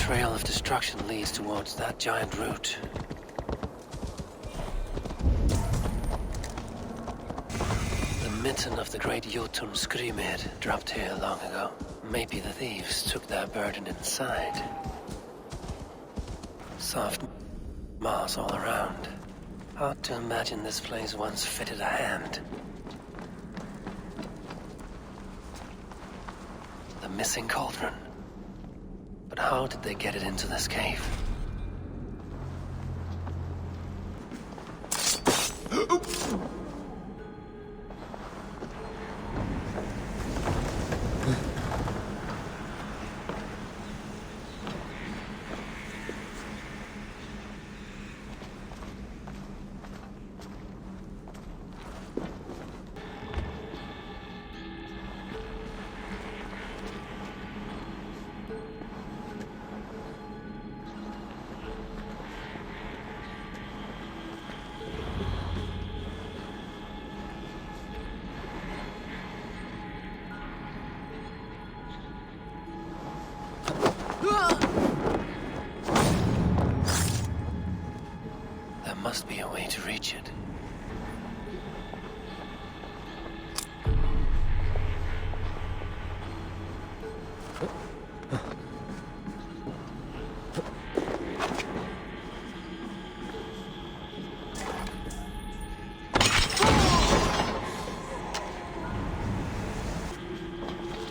trail of destruction leads towards that giant root. The mitten of the great Jotun Skrimir dropped here long ago. Maybe the thieves took their burden inside. Soft moss all around. Hard to imagine this place once fitted a hand. The missing cauldron. But how did they get it into this cave? There must be a way to reach it.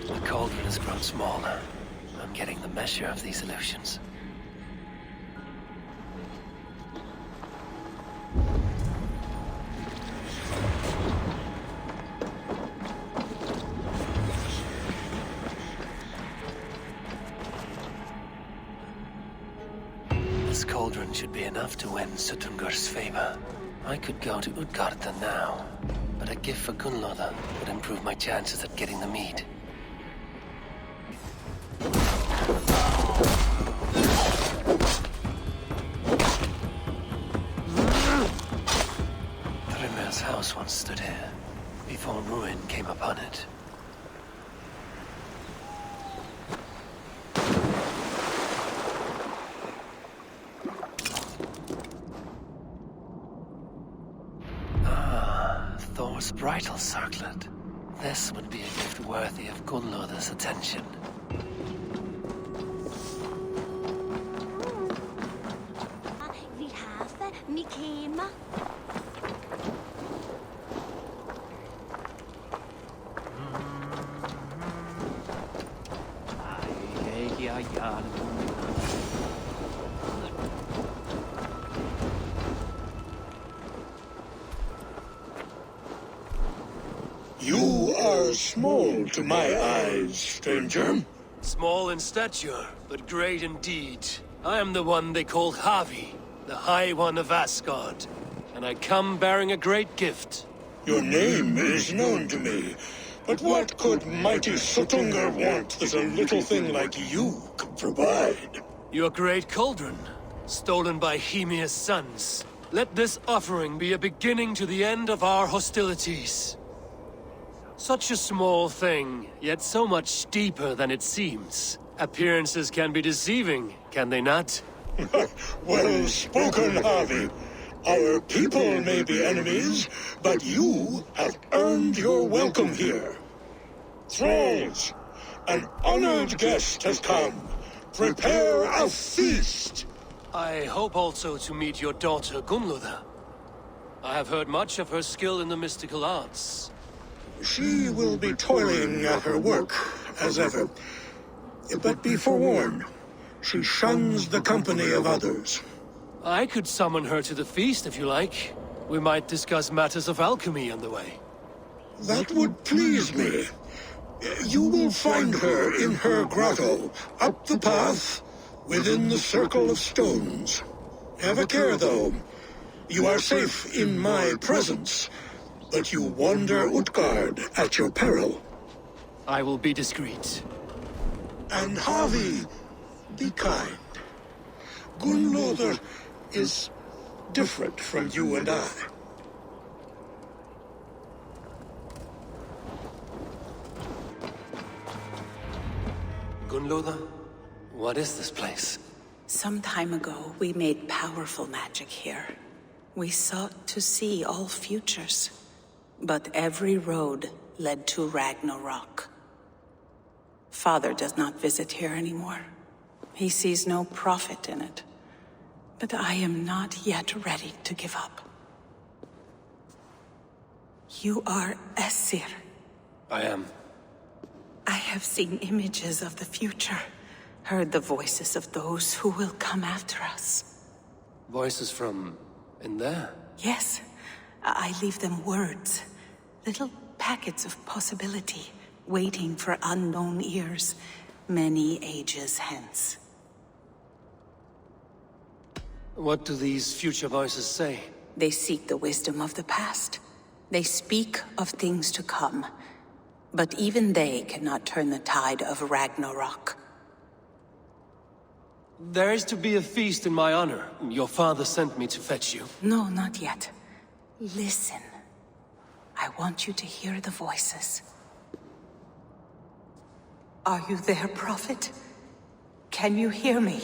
The cauldron has grown smaller. I'm getting the measure of these illusions. This cauldron should be enough to win Suttungur's favor. I could go to Utgarda now, but a gift for Gunnlóða would improve my chances at getting the mead. Thrymir's house once stood here, before ruin came upon it. Thor's bridal circlet. This would be a gift worthy of Gunnlóða's attention. Vi have Mikema. You are small to my eyes, stranger. Small in stature, but great in deed. I am the one they call Havi, the High One of Asgard. And I come bearing a great gift. Your name is known to me, but what could mighty Suttungur want that a little thing like you could provide? Your great cauldron, stolen by Hymir's sons. Let this offering be a beginning to the end of our hostilities. Such a small thing, yet so much deeper than it seems. Appearances can be deceiving, can they not? Well spoken, Havi. Our people may be enemies, but you have earned your welcome here. Thralls, an honored guest has come. Prepare a feast. I hope also to meet your daughter Gunnlóða. I have heard much of her skill in the mystical arts. She will be toiling at her work, as ever. But be forewarned, she shuns the company of others. I could summon her to the feast if you like. We might discuss matters of alchemy on the way. That would please me. You will find her in her grotto, up the path, within the circle of stones. Have a care, though. You are safe in my presence, but you wander Utgard at your peril. I will be discreet. And Havi, be kind. Gunnlóður is different from you and I. Gunnlóða, What is this place? Some time ago, we made powerful magic here. We sought to see all futures. But every road led to Ragnarok. Father does not visit here anymore. He sees no profit in it. But I am not yet ready to give up. You are Esir. I am. I have seen images of the future, heard the voices of those who will come after us. Voices from in there? Yes, I leave them words, little packets of possibility, waiting for unknown ears, many ages hence. What do these future voices say? They seek the wisdom of the past. They speak of things to come. But even they cannot turn the tide of Ragnarok. There is to be a feast in my honor. Your father sent me to fetch you. No, not yet. Listen. I want you to hear the voices. Are you there, Prophet? Can you hear me?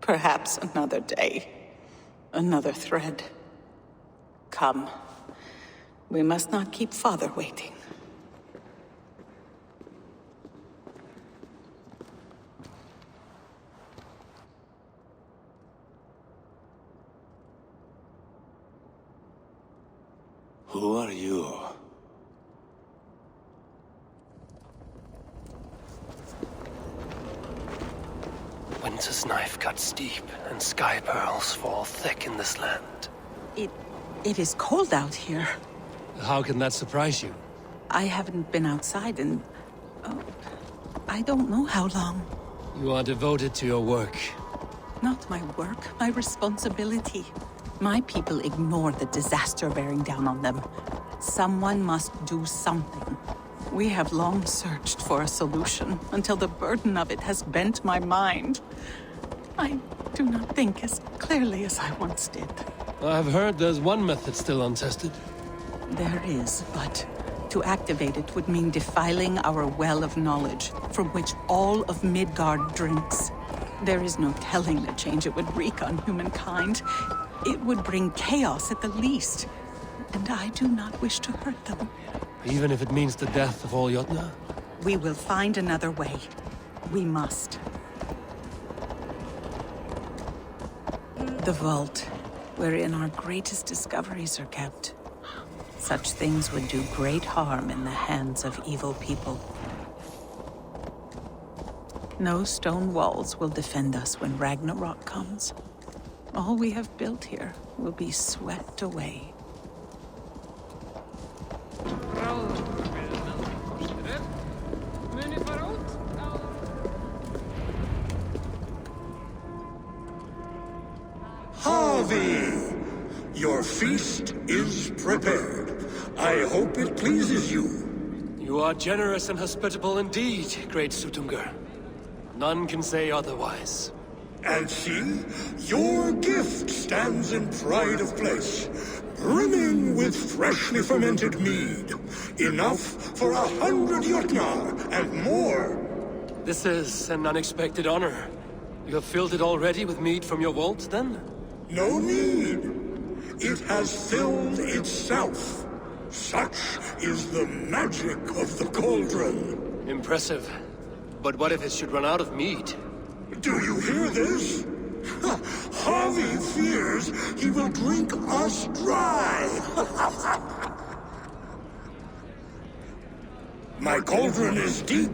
Perhaps another day. Another thread. Come. We must not keep Father waiting. Who are you? Winter's knife cuts deep, and sky pearls fall thick in this land. It is cold out here. How can that surprise you? I haven't been outside in... oh, I don't know how long. You are devoted to your work. Not my work, my responsibility. My people ignore the disaster bearing down on them. Someone must do something. We have long searched for a solution, until the burden of it has bent my mind. I do not think as clearly as I once did. I've heard there's one method still untested. There is, but to activate it would mean defiling our well of knowledge, from which all of Midgard drinks. There is no telling the change it would wreak on humankind. It would bring chaos at the least, and I do not wish to hurt them. Even if it means the death of all Jotnar? We will find another way. We must. The vault, wherein our greatest discoveries are kept. Such things would do great harm in the hands of evil people. No stone walls will defend us when Ragnarok comes. All we have built here will be swept away. Havi! Your feast is prepared. I hope it pleases you. You are generous and hospitable indeed, great Sutungur. None can say otherwise. And see, your gift stands in pride of place, brimming with freshly fermented mead. Enough for 100 Jotnar and more. This is an unexpected honor. You have filled it already with mead from your vault, then? No need. It has filled itself. Such is the magic of the cauldron. Impressive. But what if it should run out of mead? Do you hear this? Havi fears he will drink us dry. My cauldron is deep,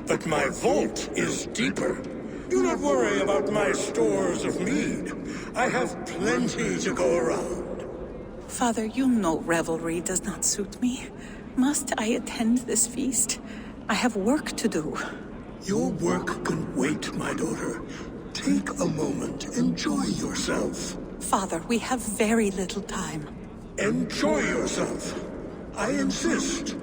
but my vault is deeper. Do not worry about my stores of mead. I have plenty to go around. Father, you know revelry does not suit me. Must I attend this feast? I have work to do. Your work can wait, my daughter. Take a moment, enjoy yourself. Father, we have very little time. Enjoy yourself. I insist.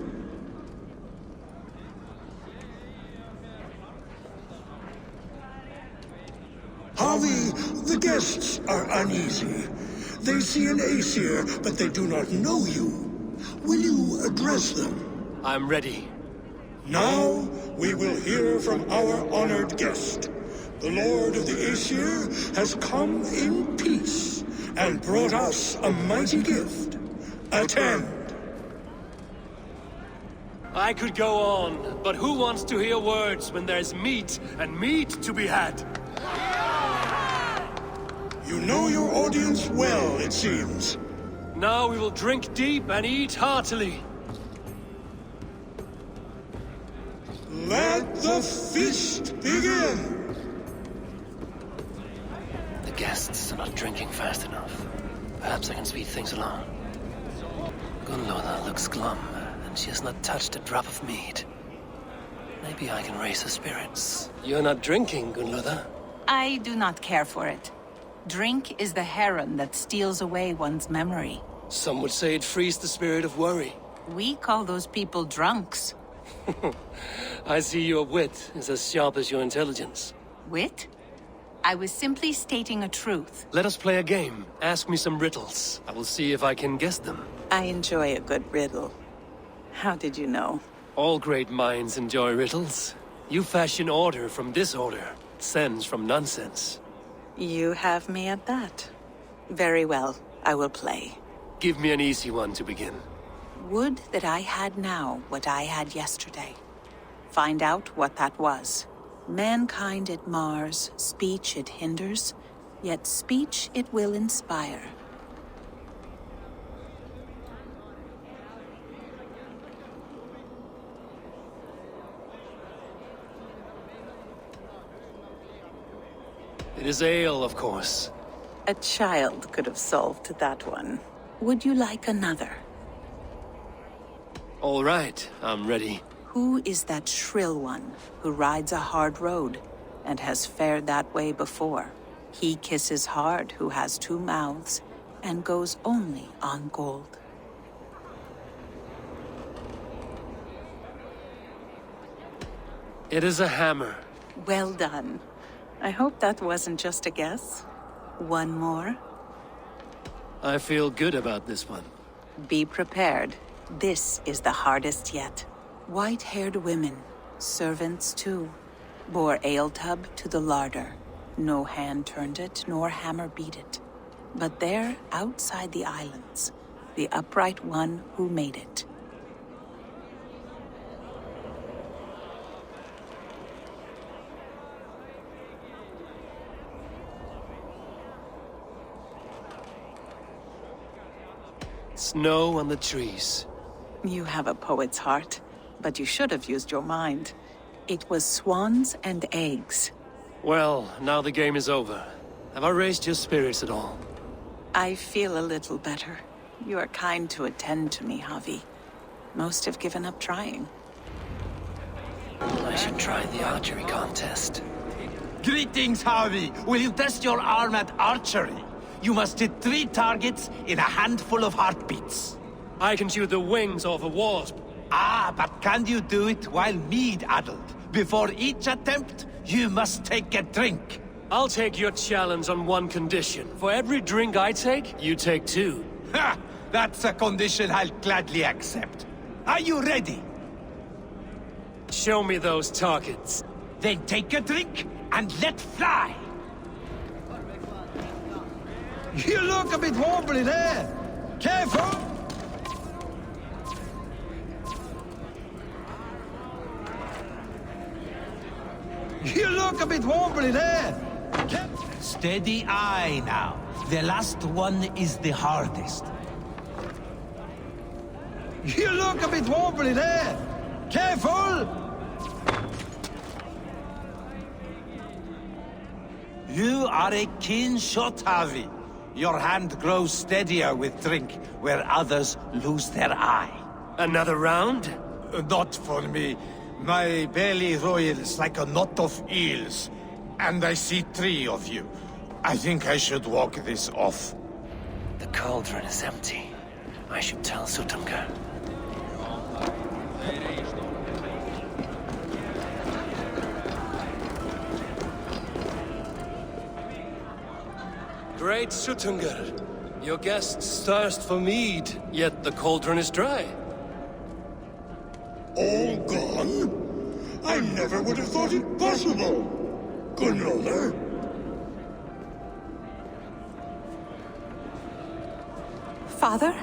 Havi, the guests are uneasy. They see an Aesir, but they do not know you. Will you address them? I'm ready. Now we will hear from our honored guest. The Lord of the Aesir has come in peace and brought us a mighty gift. Attend. I could go on, but who wants to hear words when there's meat and meat to be had? You know your audience well, it seems. Now we will drink deep and eat heartily. Let the feast begin! The guests are not drinking fast enough. Perhaps I can speed things along. Gunloda looks glum, and she has not touched a drop of mead. Maybe I can raise her spirits. You're not drinking, Gunloda. I do not care for it. Drink is the heron that steals away one's memory. Some would say it frees the spirit of worry. We call those people drunks. I see your wit is as sharp as your intelligence. Wit? I was simply stating a truth. Let us play a game. Ask me some riddles. I will see if I can guess them. I enjoy a good riddle. How did you know? All great minds enjoy riddles. You fashion order from disorder, sense from nonsense. You have me at that. Very well, I will play. Give me an easy one to begin. Would that I had now what I had yesterday. Find out what that was. Mankind it mars, speech it hinders, yet speech it will inspire. It is ale, of course. A child could have solved that one. Would you like another? All right, I'm ready. Who is that shrill one who rides a hard road and has fared that way before? He kisses hard who has two mouths and goes only on gold. It is a hammer. Well done. I hope that wasn't just a guess. One more. I feel good about this one. Be prepared. This is the hardest yet. White-haired women, servants too, bore ale tub to the larder. No hand turned it, nor hammer beat it. But there, outside the islands, the upright one who made it. Snow on the trees. You have a poet's heart, but you should have used your mind. It was swans and eggs. Well, now the game is over. Have I raised your spirits at all? I feel a little better. You are kind to attend to me, Havi. Most have given up trying. I should try the archery contest. Greetings, Havi. Will you test your arm at archery? You must hit 3 targets in a handful of heartbeats. I can shoot the wings off a wasp. Ah, but can you do it while mead-addled? Before each attempt, you must take a drink. I'll take your challenge on one condition. For every drink I take, you take 2. Ha! That's a condition I'll gladly accept. Are you ready? Show me those targets. Then take a drink and let fly. You look a bit wobbly there. Careful! You look a bit wobbly there. Steady eye now. The last one is the hardest. You look a bit wobbly there. Careful! You are a keen shot, Havi. Your hand grows steadier with drink, where others lose their eye. Another round? Not for me. My belly roils like a knot of eels. And I see 3 of you. I think I should walk this off. The cauldron is empty. I should tell Sutunga. Great Sutunga. Your guests thirst for mead, yet the cauldron is dry. All gone? I never would have thought it possible. Granola? Father?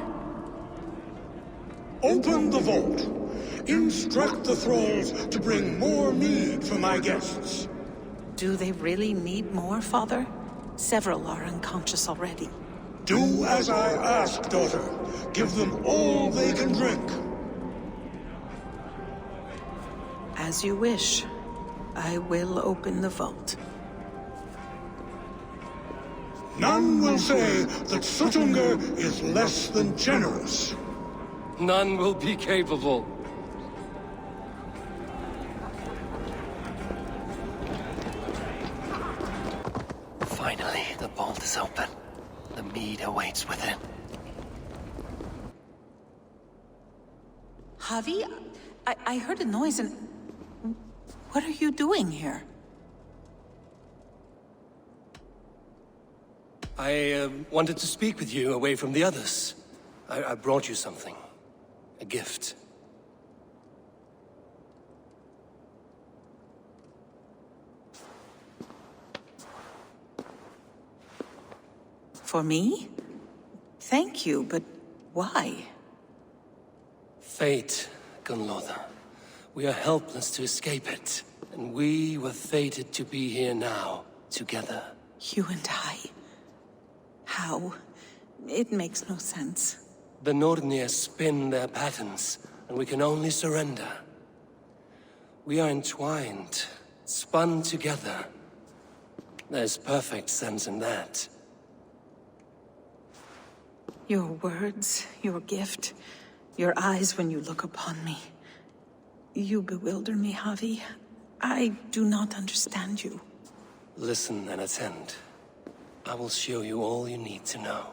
Open the vault. Instruct the thralls to bring more mead for my guests. Do they really need more, Father? Several are unconscious already. Do as I ask, daughter. Give them all they can drink. As you wish. I will open the vault. None will say that Sutungur is less than generous. None will be capable. Finally, the vault is open. The mead awaits within. Havi? I heard a noise and... What are you doing here? I wanted to speak with you away from the others. I brought you something. A gift. For me? Thank you, but why? Fate, Gunlotha. We are helpless to escape it. And we were fated to be here now, together. You and I? How? It makes no sense. The Nornir spin their patterns, and we can only surrender. We are entwined, spun together. There's perfect sense in that. Your words, your gift, your eyes when you look upon me. You bewilder me, Havi. I do not understand you. Listen and attend. I will show you all you need to know.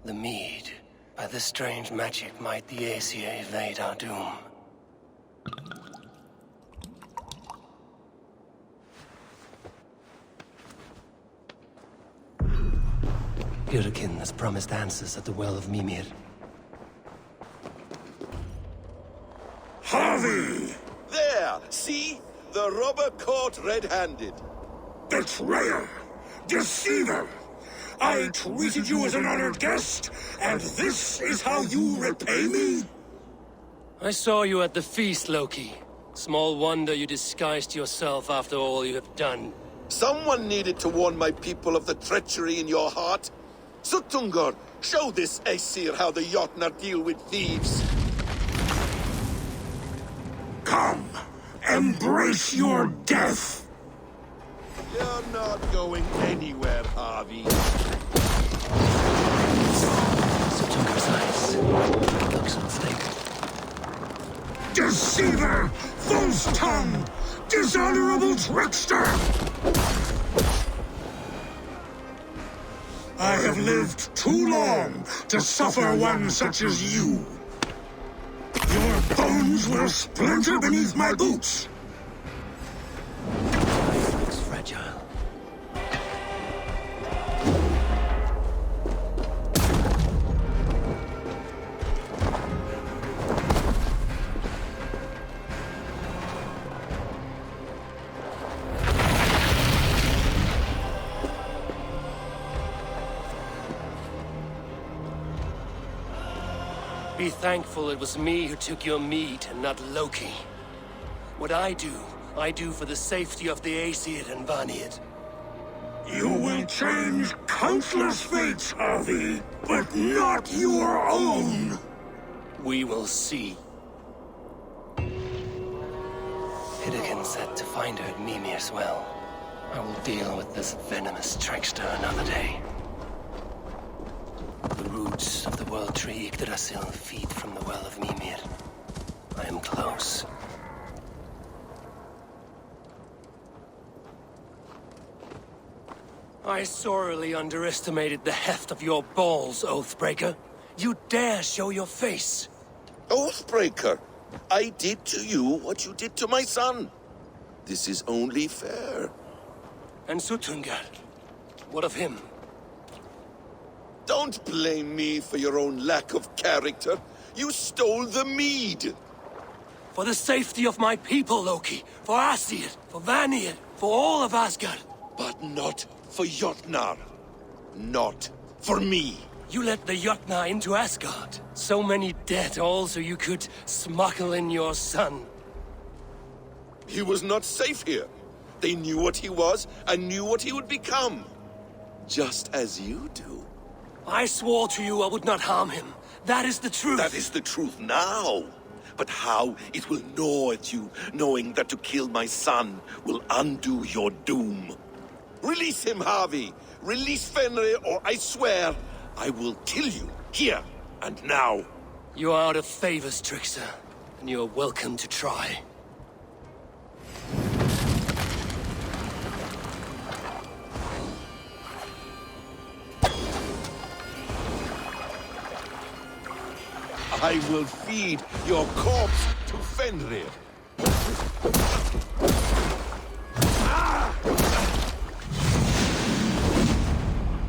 The mead. By this strange magic might the Aesir evade our doom. Gyrkin has promised answers at the Well of Mimir. Havi! There! See? The robber caught red-handed. Betrayer! Deceiver! I treated you as an honored guest, and this is how you repay me? I saw you at the feast, Loki. Small wonder you disguised yourself after all you have done. Someone needed to warn my people of the treachery in your heart. Sutungur, show this Aesir how the Jotnar deal with thieves. Come, embrace your death! You're not going anywhere, Havi. Sutungur's eyes. Looks unstable. Deceiver! False tongue! Dishonorable trickster! I have lived too long to suffer one such as you. Your bones will splinter beneath my boots. Looks fragile. Be thankful it was me who took your meat and not Loki. What I do for the safety of the Aesir and Vanir. You will change countless fates, Havi, but not your own! We will see. Hidekin said to find her at Mimir's well. I will deal with this venomous trickster another day. The roots of the world tree Yggdrasil feed from the well of Mimir. I am close. I sorely underestimated the heft of your balls, Oathbreaker. You dare show your face! Oathbreaker, I did to you what you did to my son. This is only fair. And Sutungar? What of him? Don't blame me for your own lack of character. You stole the mead. For the safety of my people, Loki. For Aesir, for Vanir, for all of Asgard. But not for Jotnar. Not for me. You let the Jotnar into Asgard. So many dead, all so you could smuggle in your son. He was not safe here. They knew what he was and knew what he would become. Just as you do. I swore to you I would not harm him. That is the truth. That is the truth now. But how it will gnaw at you, knowing that to kill my son will undo your doom. Release him, Havi. Release Fenrir, or I swear, I will kill you, here and now. You are out of favors, trickster. And you are welcome to try. I will feed your corpse to Fenrir.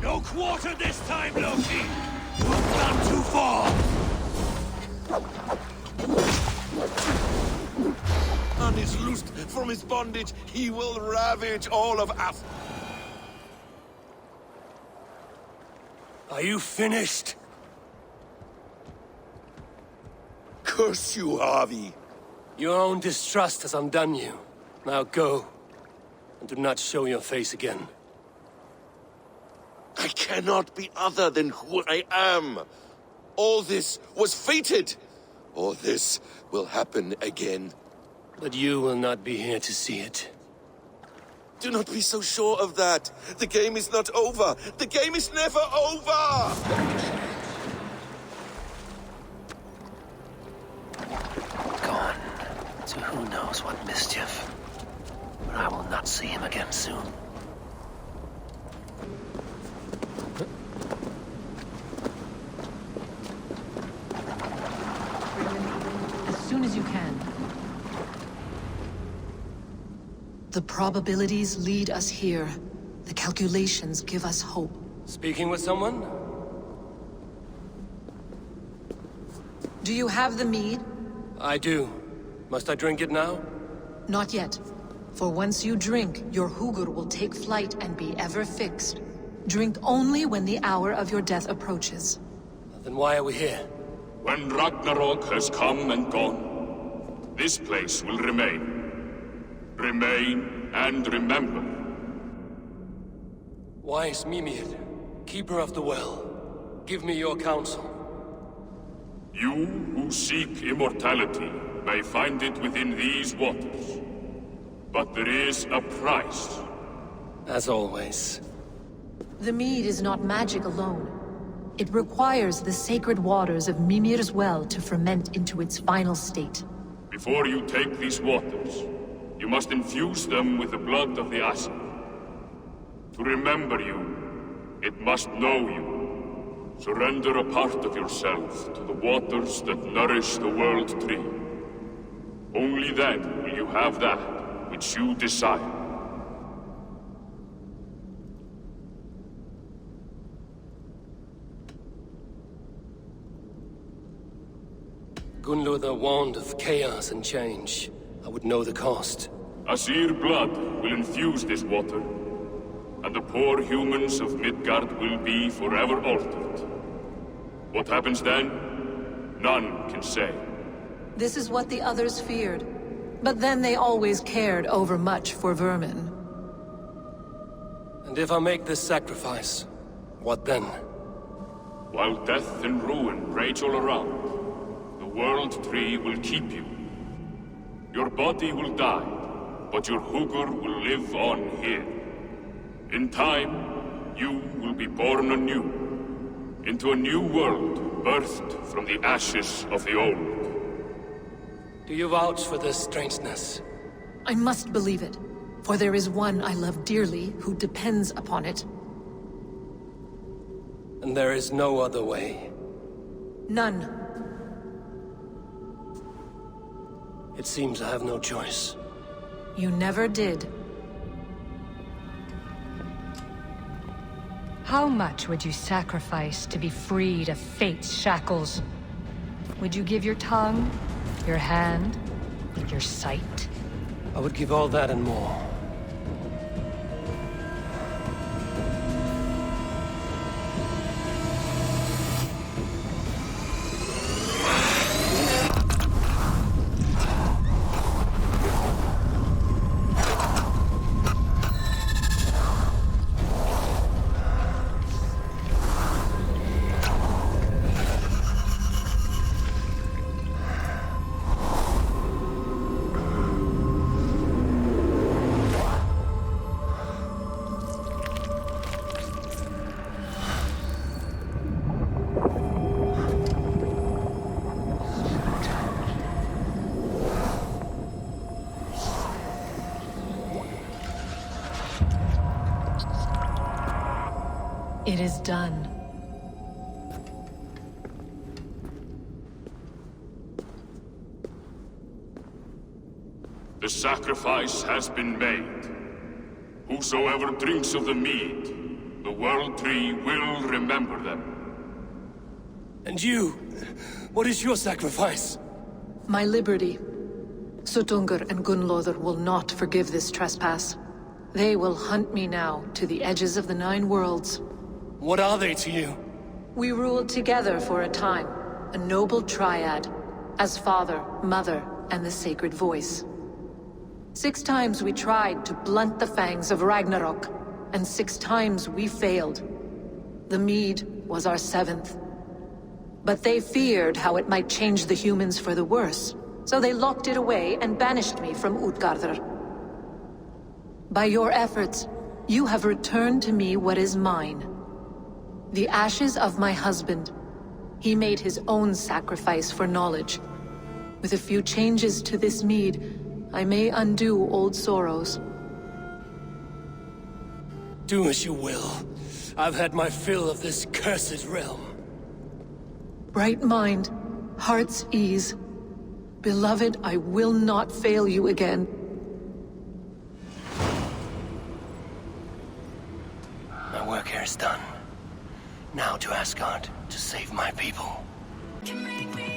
No quarter this time, Loki! You've gone too far! Man is loosed from his bondage. He will ravage all of us. Are you finished? Curse you, Havi. Your own distrust has undone you. Now go. And do not show your face again. I cannot be other than who I am. All this was fated. All this will happen again. But you will not be here to see it. Do not be so sure of that. The game is not over. The game is never over! Gone to who knows what mischief. But I will not see him again soon. As soon as you can. The probabilities lead us here. The calculations give us hope. Speaking with someone? Do you have the mead? I do. Must I drink it now? Not yet. For once you drink, your Hugur will take flight and be ever fixed. Drink only when the hour of your death approaches. Then why are we here? When Ragnarok has come and gone, this place will remain. Remain and remember. Wise Mimir, keeper of the well, give me your counsel. You who seek immortality may find it within these waters. But there is a price. As always. The mead is not magic alone. It requires the sacred waters of Mimir's well to ferment into its final state. Before you take these waters, you must infuse them with the blood of the Asir. To remember you, it must know you. Surrender a part of yourself to the waters that nourish the world tree. Only then will you have that which you desire. Gunluther warned of chaos and change. I would know the cost. Asir blood will infuse this water, and the poor humans of Midgard will be forever altered. What happens then? None can say. This is what the others feared. But then they always cared overmuch for vermin. And And if I make this sacrifice, what then? While death and ruin rage all around, the World Tree will keep you. Your body will die, but your Hugur will live on here. In time, you will be born anew, into a new world birthed from the ashes of the old. Do you vouch for this strangeness? I must believe it, for there is one I love dearly who depends upon it. And there is no other way. None. It seems I have no choice. You never did. How much would you sacrifice to be freed of fate's shackles? Would you give your tongue, your hand, your sight? I would give all that and more. It is done. The sacrifice has been made. Whosoever drinks of the mead, the World Tree will remember them. And you? What is your sacrifice? My liberty. Sutungur and Gunlother will not forgive this trespass. They will hunt me now to the edges of the Nine Worlds. What are they to you? We ruled together for a time, a noble triad, as father, mother, and the sacred voice. 6 times we tried to blunt the fangs of Ragnarok, and 6 times we failed. The mead was our 7th. But they feared how it might change the humans for the worse, so they locked it away and banished me from Utgardr. By your efforts, you have returned to me what is mine. The ashes of my husband. He made his own sacrifice for knowledge. With a few changes to this mead, I may undo old sorrows. Do as you will. I've had my fill of this cursed realm. Bright mind, heart's ease. Beloved, I will not fail you again. My work here is done. Now to Asgard to save my people. Can make me